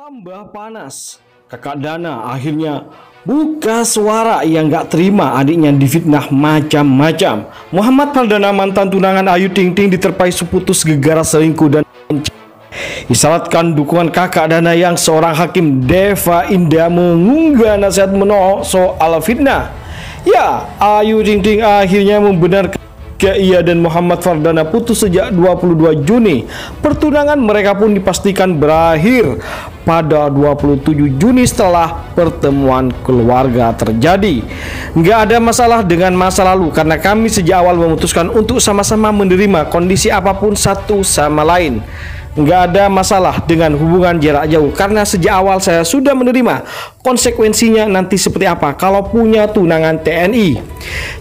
Tambah panas, kakak Dana akhirnya buka suara yang gak terima adiknya difitnah macam-macam. Muhammad Fardana, mantan tunangan Ayu Ting Ting, diterpai seputus gegara selingkuh dan isyaratkan dukungan kakak Dana yang seorang hakim. Deva Indah mengunggah nasihat menohok soal fitnah. Ya, Ayu Ting Ting akhirnya membenarkan ia dan Muhammad Fardana putus sejak 22 Juni. Pertunangan mereka pun dipastikan berakhir pada 27 Juni setelah pertemuan keluarga terjadi. Nggak ada masalah dengan masa lalu karena kami sejak awal memutuskan untuk sama-sama menerima kondisi apapun satu sama lain. Nggak ada masalah dengan hubungan jarak jauh karena sejak awal saya sudah menerima konsekuensinya nanti seperti apa kalau punya tunangan TNI.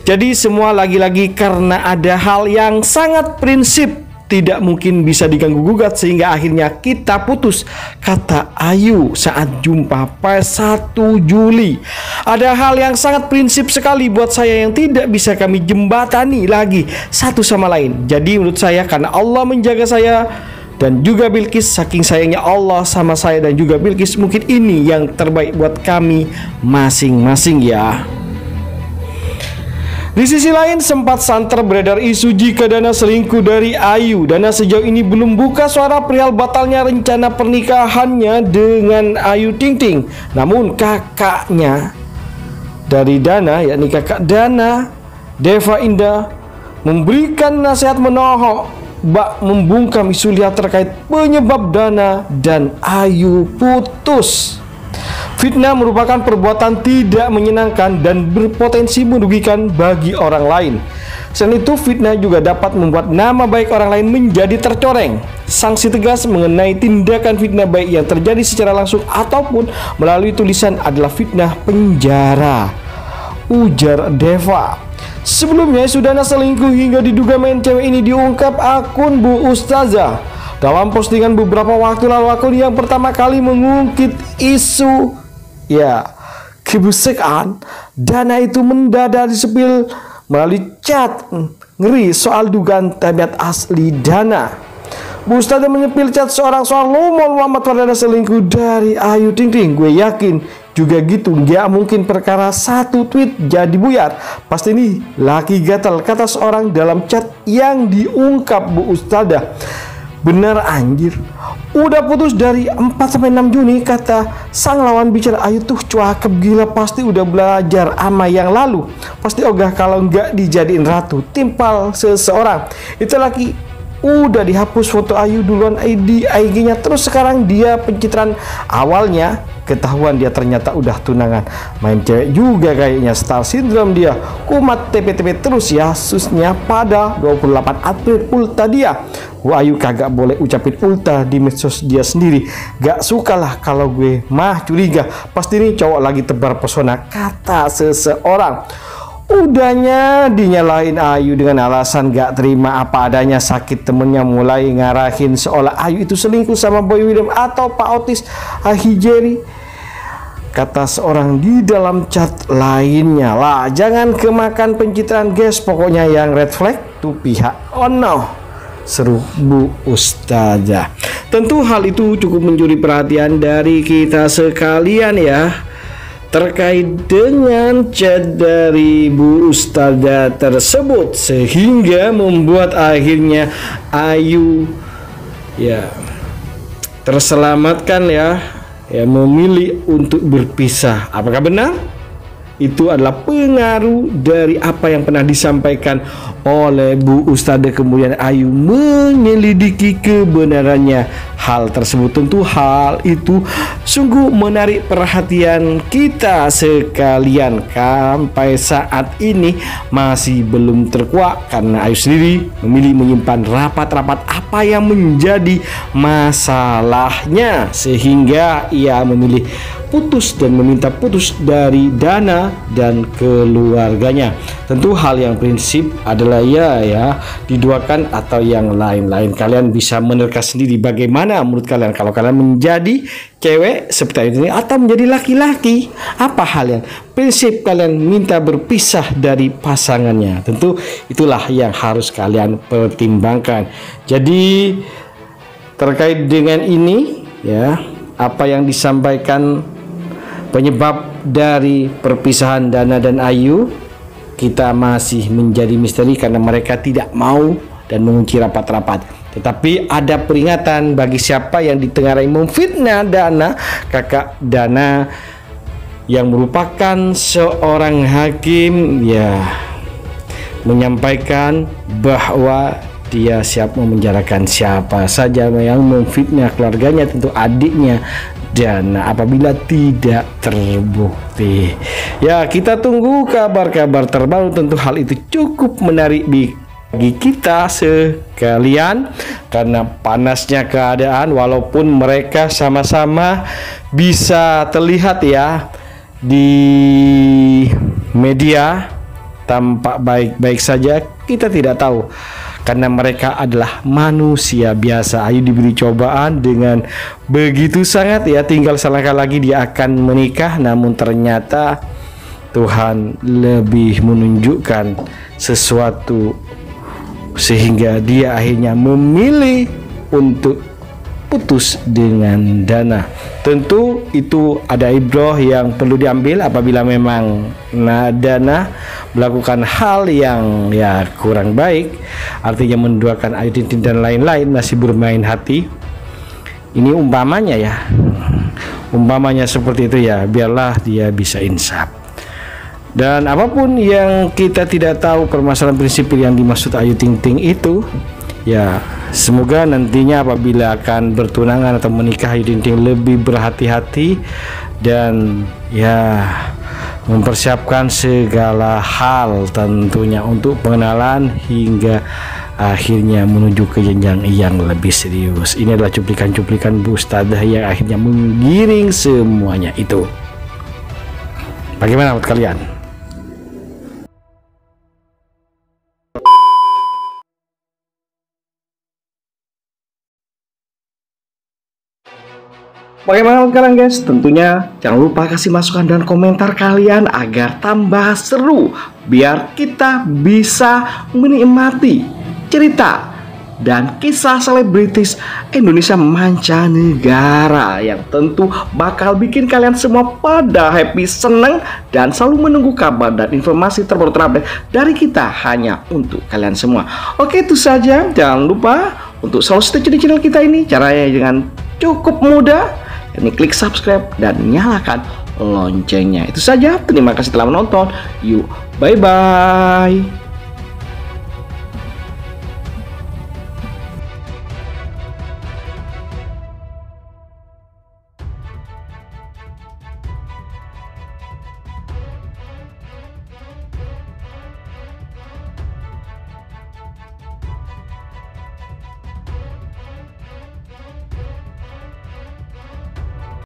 Jadi semua lagi-lagi karena ada hal yang sangat prinsip tidak mungkin bisa diganggu-gugat sehingga akhirnya kita putus, kata Ayu saat jumpa pada 1 Juli. Ada hal yang sangat prinsip sekali buat saya yang tidak bisa kami jembatani lagi satu sama lain. Jadi menurut saya karena Allah menjaga saya dan juga Bilqis, saking sayangnya Allah sama saya dan juga Bilqis, mungkin ini yang terbaik buat kami masing-masing ya. Di sisi lain sempat santer beredar isu jika Dana selingkuh dari Ayu. Dana sejauh ini belum buka suara perihal batalnya rencana pernikahannya dengan Ayu Ting Ting. Namun kakaknya dari Dana, yakni kakak Dana, Deva Indah, memberikan nasihat menohok bak membungkam isu liar terkait penyebab Dana dan Ayu putus. Fitnah merupakan perbuatan tidak menyenangkan dan berpotensi merugikan bagi orang lain. Selain itu, fitnah juga dapat membuat nama baik orang lain menjadi tercoreng. Sanksi tegas mengenai tindakan fitnah baik yang terjadi secara langsung ataupun melalui tulisan adalah fitnah penjara, ujar Deva. Sebelumnya Dana selingkuh hingga diduga main cewek ini diungkap akun Bu Ustazah. Dalam postingan beberapa waktu lalu, akun yang pertama kali mengungkit isu kebusekan Dana itu mendadak disepil melalui chat ngeri soal dugaan tabiat asli Dana. Bu Ustazah menyepil chat seorang soal Muhammad Fardana selingkuh dari Ayu Ting Ting. Gue yakin juga gitu, nggak mungkin perkara satu tweet jadi buyar. Pasti nih laki gatal, kata seorang dalam chat yang diungkap Bu Ustazah. Bener anjir, udah putus dari 4-6 Juni, kata sang lawan bicara. Ayu tuh cakep gila, pasti udah belajar ama yang lalu. Pasti ogah kalau nggak dijadiin ratu, timpal seseorang. Itu laki udah dihapus foto Ayu duluan di IG-nya. Terus sekarang dia pencitraan, awalnya ketahuan dia ternyata udah tunangan. Main cewek juga kayaknya, star syndrome dia. Kumat TP-TP terus ya susnya pada 28 April ulta dia. Wah, Ayu kagak boleh ucapin ulta di medsos dia sendiri. Gak suka lah kalau gue mah curiga. Pasti nih cowok lagi tebar pesona, kata seseorang. Udahnya dinyalain Ayu dengan alasan gak terima apa adanya, sakit temennya mulai ngarahin seolah Ayu itu selingkuh sama Boy William atau Pak Otis Ahijeri, kata seorang di dalam chat lainnya. Lah jangan kemakan pencitraan guys, pokoknya yang red flag tuh pihak ono, seru Bu Ustazah. Tentu hal itu cukup mencuri perhatian dari kita sekalian ya, terkait dengan chat dari Bu Ustazah tersebut, sehingga membuat akhirnya Ayu terselamatkan ya memilih untuk berpisah. Apakah benar? Itu adalah pengaruh dari apa yang pernah disampaikan oleh Bu Ustazah, kemudian Ayu menyelidiki kebenarannya hal tersebut. Tentu hal itu sungguh menarik perhatian kita sekalian. Sampai saat ini masih belum terkuak karena Ayu sendiri memilih menyimpan rapat-rapat apa yang menjadi masalahnya, sehingga ia memilih putus dan meminta putus dari Dana dan keluarganya. Tentu hal yang prinsip adalah ya diduakan atau yang lain-lain. Kalian bisa menerka sendiri bagaimana menurut kalian kalau kalian menjadi cewek seperti ini atau menjadi laki-laki. Apa hal yang prinsip kalian minta berpisah dari pasangannya? Tentu itulah yang harus kalian pertimbangkan. Jadi terkait dengan ini ya, apa yang disampaikan penyebab dari perpisahan Dana dan Ayu, kita masih menjadi misteri karena mereka tidak mau dan mengunci rapat-rapat. Tetapi ada peringatan bagi siapa yang ditengarai memfitnah Dana, kakak Dana yang merupakan seorang hakim, ya, menyampaikan bahwa dia siap memenjarakan siapa saja yang memfitnah keluarganya, tentu adiknya Dana, apabila tidak terbukti. Ya, kita tunggu kabar-kabar terbaru. Tentu hal itu cukup menarik bagi kita sekalian karena panasnya keadaan, walaupun mereka sama-sama bisa terlihat ya di media tampak baik-baik saja, kita tidak tahu karena mereka adalah manusia biasa. Ayu diberi cobaan dengan begitu sangat ya, tinggal selangkah lagi dia akan menikah, namun ternyata Tuhan lebih menunjukkan sesuatu sehingga dia akhirnya memilih untuk putus dengan Dana. Tentu itu ada ibrah yang perlu diambil apabila memang Dana melakukan hal yang ya kurang baik, artinya menduakan Ayu Ting Ting dan lain-lain, masih bermain hati. Ini umpamanya ya, umpamanya seperti itu ya, biarlah dia bisa insaf. Dan apapun yang kita tidak tahu permasalahan prinsipil yang dimaksud Ayu Ting Ting itu, ya semoga nantinya apabila akan bertunangan atau menikah Ayu Ting Ting lebih berhati-hati dan ya mempersiapkan segala hal tentunya untuk pengenalan hingga akhirnya menuju ke jenjang yang lebih serius. Ini adalah cuplikan-cuplikan Bu Ustadzah yang akhirnya menggiring semuanya itu. Bagaimana menurut kalian? Bagaimana sekarang guys? Tentunya jangan lupa kasih masukan dan komentar kalian agar tambah seru, biar kita bisa menikmati cerita dan kisah selebritis Indonesia mancanegara yang tentu bakal bikin kalian semua pada happy, seneng, dan selalu menunggu kabar dan informasi terbaru terupdate dari kita hanya untuk kalian semua. Oke, itu saja. Jangan lupa untuk selalu stay di channel kita ini. Caranya dengan cukup mudah. Ini klik subscribe dan nyalakan loncengnya. Itu saja. Terima kasih telah menonton. Yuk, bye-bye.